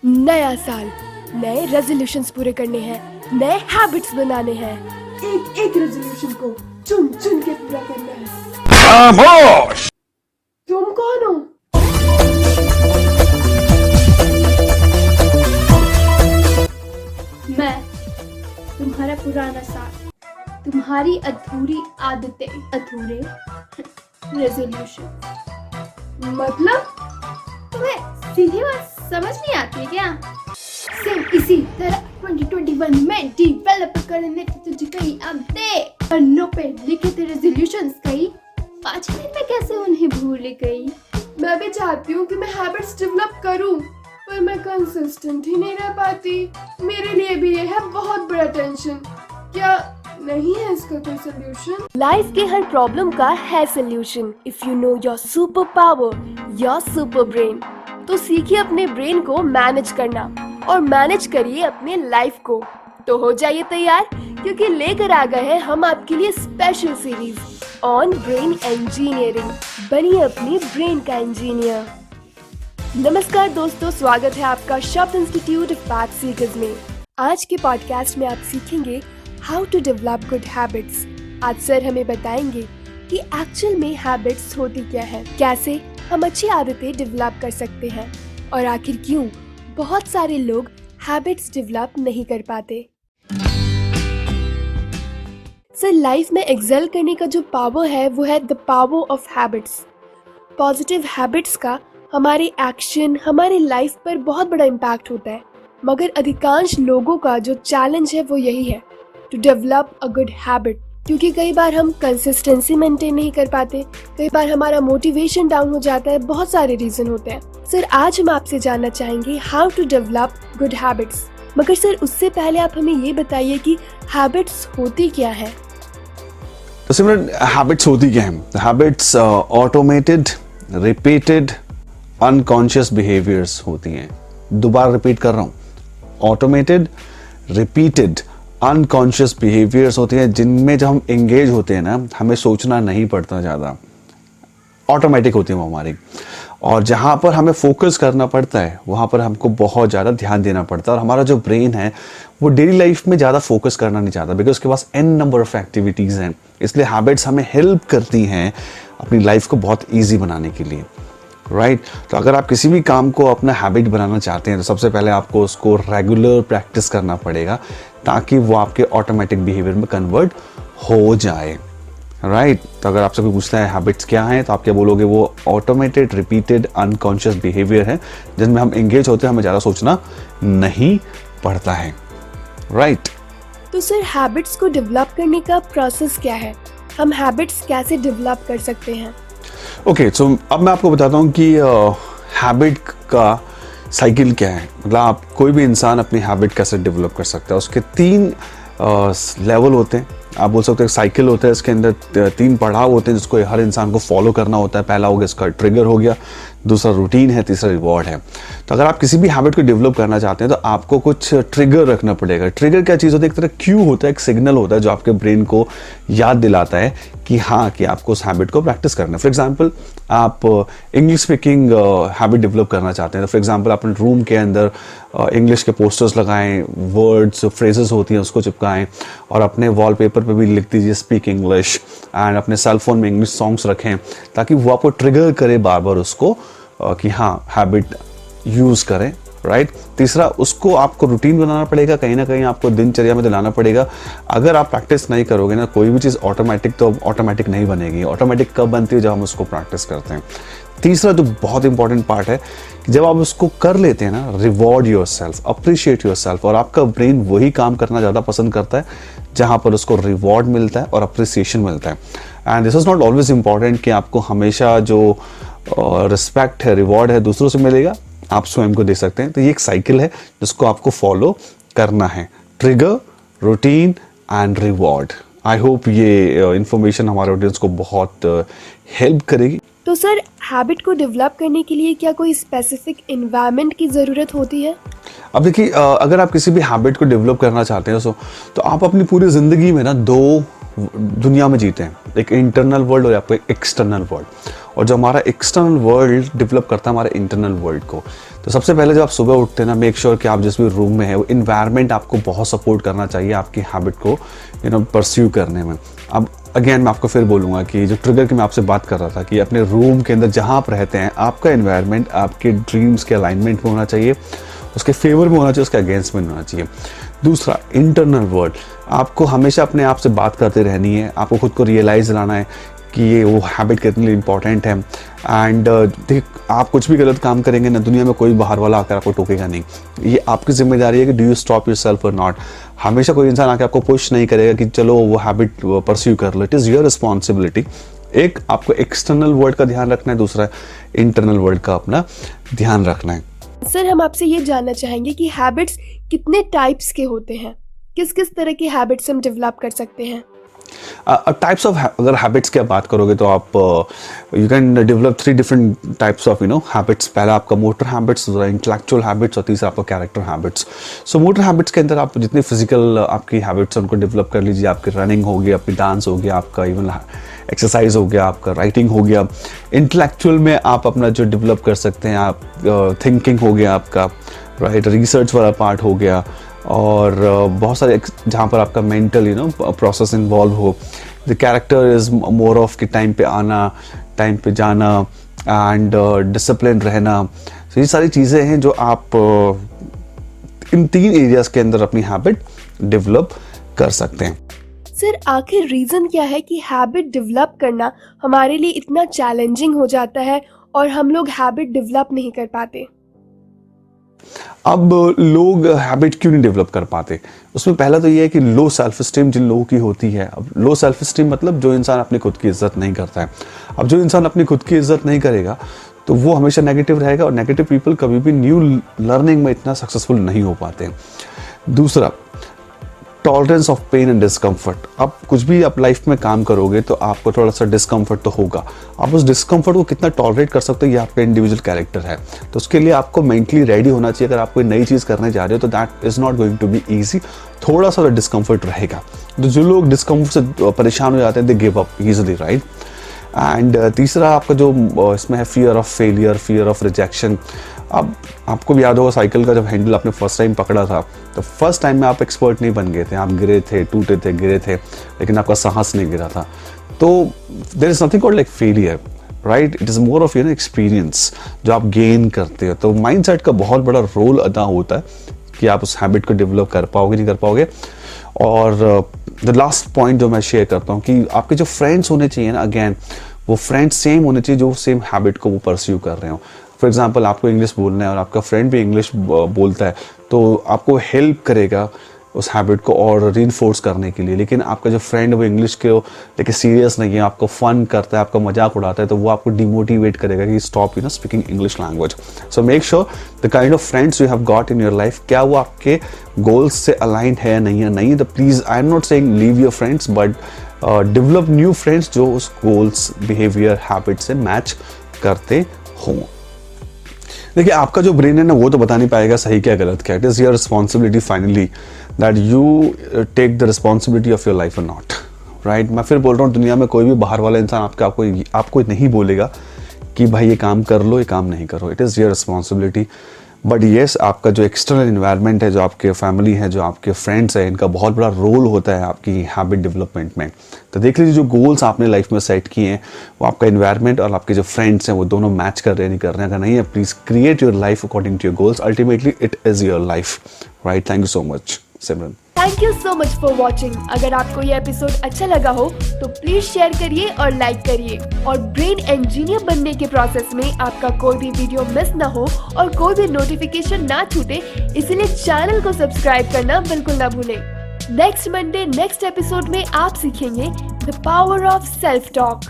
नया साल, नए रेजोल्यूशंस पूरे करने हैं, नए हैबिट्स बनाने हैं। एक एक रेजोल्यूशन को चुन चुन के पूरा करना है। खामोश! तुम कौन हो? मैं तुम्हारा पुराना साथ, तुम्हारी अधूरी आदतें, अधूरे रेजोल्यूशन। मतलब तुम्हें सीधी बात समझ नहीं आती क्या? सेम इसी तरह 2021 में डेवलप करने की तुझे कई आदतें, पन्नों पे लिखे थे रेजोल्यूशंस, कई 5 दिन में कैसे उन्हें भूल गई। मैं भी चाहती हूँ कि मैं हैबिट्स डेवलप करूँ, पर मैं कंसिस्टेंट ही नहीं रह पाती। मेरे लिए भी ये है बहुत बड़ा टेंशन। क्या नहीं है इसका कोई सोल्यूशन? लाइफ के हर प्रॉब्लम का है solution. If you know your super power, your super brain, तो सीखिए अपने ब्रेन को मैनेज करना और मैनेज करिए अपने लाइफ को। तो हो जाइए तैयार, क्योंकि लेकर आ गए हैं हम आपके लिए special series on brain engineering. बनिए अपनी ब्रेन का इंजीनियर। नमस्कार दोस्तों, स्वागत है आपका शब्द इंस्टीट्यूट ऑफ पाथ सीकर्स में। आज के पॉडकास्ट में आप सीखेंगे how to develop good habits. आज सर हमें बताएंगे कि एक्चुअल में हैबिट्स होती क्या है, कैसे हम अच्छी आदतें डेवलप कर सकते हैं और आखिर क्यों बहुत सारे लोग हैबिट्स डेवलप नहीं कर पाते। सर, लाइफ में एक्सेल करने का जो पावर है वो है the power of habits. Positive habits का हमारे एक्शन, हमारे लाइफ पर बहुत बड़ा इम्पैक्ट होता है, मगर अधिकांश लोगों का जो चैलेंज है वो यही है to develop a good habit. क्योंकि कई बार हम कंसिस्टेंसी मेंटेन नहीं कर पाते, कई बार हमारा मोटिवेशन डाउन हो जाता है, बहुत सारे रीजन होते हैं। सर, आज हम आपसे जानना चाहेंगे how to develop good habits. मगर सर, उससे पहले आप हमें ये बताइए कि हैबिट्स होती क्या है। तो सिमरन, हैबिट्स होती क्या है? Habits automated, repeated, unconscious behaviours होती हैं। दोबारा रिपीट कर रहा हूँ, ऑटोमेटेड, रिपीटेड, अनकॉन्शियस बिहेवियर्स होती हैं, जिनमें जब हम एंगेज होते हैं ना, हमें सोचना नहीं पड़ता ज़्यादा, ऑटोमेटिक होती है वो हमारी। और जहाँ पर हमें फोकस करना पड़ता है वहाँ पर हमको बहुत ज़्यादा ध्यान देना पड़ता है। और हमारा जो ब्रेन है वो डेली लाइफ में ज़्यादा फोकस करना नहीं चाहता, बिकॉज उसके पास एन नंबर ऑफ एक्टिविटीज़ हैं। इसलिए हैबिट्स हमें हेल्प करती हैं अपनी लाइफ को बहुत ईजी बनाने के लिए, राइट? तो अगर आप किसी भी काम को अपना हैबिट बनाना चाहते हैं तो सबसे पहले आपको उसको रेगुलर प्रैक्टिस करना पड़ेगा, ताकि वो आपके ऑटोमेटिक बिहेवियर में कन्वर्ट हो जाए, राइट? तो अगर आपसे कोई पूछता है हैबिट्स क्या हैं, तो आप क्या बोलोगे? वो ऑटोमेटेड, रिपीटेड, अनकॉन्शियस बिहेवियर है जिनमें हम एंगेज होते हैं, हमें ज़्यादा सोचना नहीं पड़ता है, राइट? तो सर, हैबिट्स को डेवलप करने का प्रोसेस क्या है? हम हैबिट्स कैसे डेवलप कर सकते हैं? ओके, सो अब मैं आपको बताता हूँ कि हैबिट का साइकिल क्या है। मतलब आप कोई भी इंसान अपनी हैबिट कैसे डेवलप कर सकता है। उसके 3 लेवल होते हैं। आप बोल सकते हैं साइकिल होता है, इसके अंदर 3 पड़ाव होते हैं जिसको हर इंसान को फॉलो करना होता है। पहला हो गया इसका ट्रिगर हो गया, दूसरा रूटीन है, तीसरा रिवॉर्ड है। तो अगर आप किसी भी हैबिट को डेवलप करना चाहते हैं तो आपको कुछ ट्रिगर रखना पड़ेगा। ट्रिगर क्या चीज़ होती है? एक तरह क्यू होता है, एक सिग्नल होता है जो आपके ब्रेन को याद दिलाता है कि हाँ, कि आपको उस हैबिट को प्रैक्टिस करना है। फॉर एग्जाम्पल, आप इंग्लिश स्पीकिंग हैबिट डेवलप करना चाहते हैं तो फॉर एग्जाम्पल अपने रूम के अंदर इंग्लिश के पोस्टर्स लगाएं, वर्ड्स, फ्रेजेस होती हैं उसको चिपकाएं, और अपने वॉलपेपर पे भी लिख दीजिए स्पीक इंग्लिश, एंड अपने सेल फोन में इंग्लिश सॉन्ग्स रखें, ताकि वो आपको ट्रिगर करे बार बार उसको कि हाँ, हैबिट यूज़ करें, राइट? तीसरा, उसको आपको रूटीन बनाना पड़ेगा, कहीं ना कहीं आपको दिनचर्या में दिलाना पड़ेगा। अगर आप प्रैक्टिस नहीं करोगे ना, कोई भी चीज़ ऑटोमेटिक तो ऑटोमेटिक नहीं बनेगी। ऑटोमेटिक कब बनती है? जब हम उसको प्रैक्टिस करते हैं। तीसरा जो बहुत इंपॉर्टेंट पार्ट है कि जब आप उसको कर लेते हैं ना, reward your self, appreciate your self. और आपका ब्रेन वही काम करना ज़्यादा पसंद करता है जहाँ पर उसको रिवॉर्ड मिलता है और अप्रिसिएशन मिलता है। And this is not always important कि आपको हमेशा जो रिस्पेक्ट है, रिवॉर्ड है, दूसरों से मिलेगा, आप स्वयं को दे सकते हैं। तो ये एक साइकिल है जिसको आपको फॉलो करना है, trigger, routine and reward. I hope ये इंफॉर्मेशन हमारे ऑडियंस को बहुत हेल्प करेगी। तो सर, हैबिट को डेवलप करने के लिए क्या कोई स्पेसिफिक एनवायरनमेंट की ज़रूरत होती है? अब देखिए, अगर आप किसी भी हैबिट को डेवलप करना चाहते हैं तो आप अपनी पूरी ज़िंदगी में ना 2 दुनिया में जीते हैं, एक इंटरनल वर्ल्ड और आपको एक एक्सटर्नल वर्ल्ड। और जो हमारा एक्सटर्नल वर्ल्ड डेवलप करता है हमारे इंटरनल वर्ल्ड को। तो सबसे पहले जब आप सुबह उठते हैं ना, मेक श्योर कि आप जिस भी रूम में है वो इन्वायरमेंट आपको बहुत सपोर्ट करना चाहिए आपकी हैबिट को परस्यू करने में। अब अगेन मैं आपको फिर बोलूँगा कि जो ट्रिगर की मैं आपसे बात कर रहा था कि अपने रूम के अंदर जहाँ आप रहते हैं आपका इन्वायरमेंट आपके ड्रीम्स के अलाइनमेंट में होना चाहिए, उसके फेवर में होना चाहिए, उसके अगेंस्ट में होना चाहिए। दूसरा, इंटरनल वर्ल्ड, आपको हमेशा अपने आप से बात करते रहनी है, आपको खुद को रियलाइज़ लाना है कि ये वो हैबिट कितनी इंपॉर्टेंट है। एंड देख, आप कुछ भी गलत काम करेंगे ना, दुनिया में कोई बाहर वाला आकर आपको टोकेगा नहीं। ये आपकी जिम्मेदारी है कि do you stop your self और नॉट। हमेशा कोई इंसान आके आपको पुश नहीं करेगा कि चलो वो हैबिट परस्यू कर लो। It is your responsibility. एक, आपको एक्सटर्नल वर्ल्ड का ध्यान रखना है, दूसरा इंटरनल वर्ल्ड का अपना ध्यान रखना है। सर, हम आपसे ये जानना चाहेंगे कि हैबिट्स कितने टाइप्स के होते हैं, किस किस तरह की हैबिट्स हम डेवलप कर सकते हैं? टाइप्स ऑफ, अगर हैबिट्स की आप बात करोगे तो आप you can develop 3 different types of habits. पहला आपका मोटर हैबिट्स, दूसरा इंटेलेक्चुअल हैबिट्स और तीसरा आपका कैरेक्टर हैबिट्स। सो मोटर हैबिट्स के अंदर आप जितनी फिजिकल आपकी हैबिट्स उनको डेवलप कर लीजिए। आपकी रनिंग हो गई, आपकी डांस हो गया, आपका इवन एक्सरसाइज हो गया, आपका राइटिंग हो गया। इंटेलेक्चुअल में आप अपना जो डेवलप कर सकते हैं, आप थिंकिंग हो गया आपका, राइट, रिसर्च वाला पार्ट हो गया, और बहुत सारे जहाँ पर आपका मेंटल प्रोसेस इन्वॉल्व हो। The character is more of कि टाइम पे आना, टाइम पे जाना एंड डिसिप्लिन रहना। तो ये सारी चीज़ें हैं जो आप इन 3 एरियाज़ के अंदर अपनी हैबिट डेवलप कर सकते हैं। सर, आखिर रीज़न क्या है कि हैबिट डेवलप करना हमारे लिए इतना चैलेंजिंग हो जाता है और हम लोग हैबिट डेवलप नहीं कर पाते? अब लोग हैबिट क्यों नहीं डेवलप कर पाते? उसमें पहला तो ये है कि लो सेल्फ स्टीम जिन लोगों की होती है। अब लो सेल्फ स्टीम मतलब जो इंसान अपनी खुद की इज्जत नहीं करता है। अब जो इंसान अपनी खुद की इज्जत नहीं करेगा तो वो हमेशा नेगेटिव रहेगा, और नेगेटिव पीपल कभी भी न्यू लर्निंग में इतना सक्सेसफुल नहीं हो पाते। दूसरा, tolerance of pain and discomfort. अब कुछ भी आप लाइफ में काम करोगे तो आपको थोड़ा सा डिस्कम्फर्ट तो होगा। आप उस डिस्कम्फर्ट को कितना टॉलरेट कर सकते हो ये आपका इंडिविजुअल कैरेक्टर है। तो उसके लिए आपको मेंटली रेडी होना चाहिए। अगर आप कोई नई चीज़ करने जा रहे हो तो that is not going to be easy, थोड़ा सा डिस्कम्फर्ट रहेगा। तो जो लोग डिस्कम्फर्ट से परेशान हो जाते हैं, they give up easily, right. And तीसरा आपका जो इसमें है fear of failure, fear of rejection. अब आपको भी याद होगा साइकिल का जब हैंडल आपने फर्स्ट टाइम पकड़ा था तो फर्स्ट टाइम में आप एक्सपर्ट नहीं बन गए थे, आप गिरे थे, टूटे थे, गिरे थे, लेकिन आपका साहस नहीं गिरा था। तो there is nothing called like failure, right. It is more of experience जो आप गेन करते हो। तो माइंडसेट का बहुत बड़ा रोल अदा होता है कि आप उस हैबिट को डेवलप कर पाओगे नहीं कर पाओगे। और द लास्ट पॉइंट जो मैं शेयर करता हूँ कि आपके जो फ्रेंड्स होने चाहिए ना, अगेन वो फ्रेंड्स सेम होने चाहिए जो सेम हैबिट को वो परस्यू कर रहे हो। फॉर एग्जाम्पल, आपको इंग्लिश बोलना है और आपका फ्रेंड भी इंग्लिश बोलता है तो आपको हेल्प करेगा उस हैबिट को और रीइंफोर्स करने के लिए। लेकिन आपका जो फ्रेंड वो इंग्लिश के लेकिन सीरियस नहीं है, आपको फन करता है, आपका मजाक उड़ाता है, तो वो आपको डिमोटिवेट करेगा कि stop speaking English language. So make sure the kind of friends you have got in your life, क्या वो आपके गोल्स से अलाइंड है नहीं। तो please, I am not saying leave your friends, but develop new friends जो उस goals, behaviour, habit से मैच करते हों। देखिए, आपका जो ब्रेन है ना वो तो बता नहीं पाएगा सही क्या गलत क्या। It is your responsibility finally that you take the responsibility of your life और नॉट, राइट। मैं फिर बोल रहा हूँ, दुनिया में कोई भी बाहर वाला इंसान आपको नहीं बोलेगा कि भाई ये काम कर लो, ये काम नहीं करो। It is your responsibility. But yes, आपका जो एक्सटर्नल इन्वायरमेंट है, जो आपके फैमिली है, जो आपके फ्रेंड्स हैं, इनका बहुत बड़ा रोल होता है आपकी हैबिट डेवलपमेंट में। तो देख लीजिए, जो गोल्स आपने लाइफ में सेट किए हैं वो आपका इन्वायरमेंट और आपके जो फ्रेंड्स हैं वो दोनों मैच कर रहे हैं नहीं कर रहे हैं। अगर नहीं है, please create your life according to your goals. Ultimately it is your life, right. Thank you so much Simran. Thank you so much for watching. अगर आपको ये एपिसोड अच्छा लगा हो तो प्लीज शेयर करिए और लाइक करिए। और ब्रेन इंजीनियर बनने के प्रोसेस में आपका कोई भी वीडियो मिस ना हो और कोई भी नोटिफिकेशन ना छूटे, इसलिए चैनल को सब्सक्राइब करना बिल्कुल ना भूलें। नेक्स्ट मंडे नेक्स्ट एपिसोड में आप सीखेंगे the power of self talk.